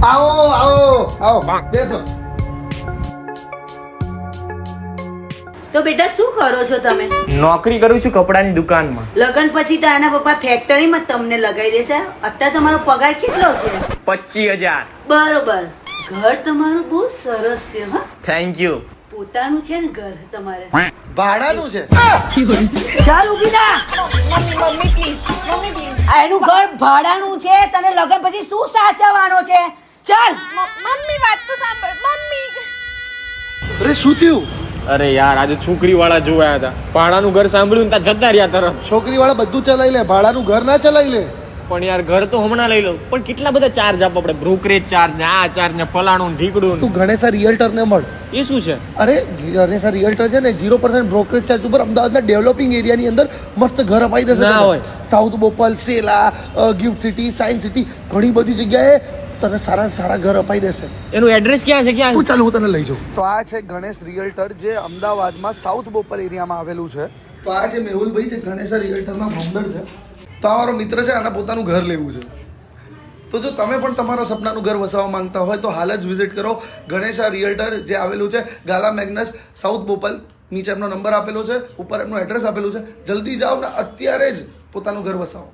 આવો આવો આવો બેસો. તો બેટા શું કરો છો તમે? નોકરી કરું છું કપડાની દુકાનમાં. લગન પછી તો આના પપ્પા ફેક્ટરીમાં જ તમને લગાવી દેશે. અત્યારે તમારો પગાર કેટલો છે? 25,000. બરોબર. ઘર તમારું બહુ સરસ છે. હા, થેન્ક યુ. પોતાનું છે ને ઘર તમારે? ભાડાનું છે. ચાલ ઊભી થા. મમ્મી પ્લીઝ આ એનું ઘર ભાડાનું છે. તને લગન પછી શું સાચવવાનો છે? ચાલ. મમ્મી વાત તો સાંભળ મમ્મી. અરે શું થયું? અરે યાર આજે છોકરી વાળા જોયા હતા, ભાડાનું ઘર સાંભળ્યું ને ત્યાં જતા રહ્યા તરફ. છોકરી વાળા બધું ચલાવી લે, ભાડાનું ઘર ના ચલાવી લે. પણ યાર ઘર તો હમણાં લઈ લઉં, પણ કેટલા બધા ચાર્જ આપવા પડે, બ્રોકરેજ ચાર્જ ને આ ચાર્જ ને ફલાણું ને ઢીકડું. તું ગણેશા રિયલ્ટર ને મળ. એ શું છે? અરે ગણેશા રિયલ્ટર છે ને 0% બ્રોકરેજ ચાર્જ ઉપર અમદાવાદના ડેવલપિંગ એરિયાની અંદર મસ્ત ઘર અપાઈ દેશે. ના હોય. South Bopal, Shela, gift city, science city, ઘણી બધી જગ્યાએ તને સારા સારા ઘર અપાઈ દેશે. એનું એડ્રેસ ક્યાં છે? ક્યાં? તું ચાલ હું તને લઈ જાઉં. તો આ છે ગણેશ રિયલ્ટર જે અમદાવાદમાં સાઉથ બોપલ એરિયામાં આવેલું છે. તો આ છે મેહુલભાઈ જે ગણેશા રિયલ્ટરના ફાઉન્ડર છે. તો આ મારો મિત્ર છે, આના પોતાનું ઘર લેવું છે. તો જો તમે પણ તમારા સપનાનું ઘર વસાવવા માંગતા હોય તો હાલ જ વિઝિટ કરો ગણેશા રિયલ્ટર જે આવેલું છે ગાલા મેગ્નસ સાઉથ બોપલ. નીચે એમનો નંબર આપેલો છે, ઉપર એમનું એડ્રેસ આપેલું છે. જલ્દી જાઓ ને અત્યારે જ પોતાનું ઘર વસાવો.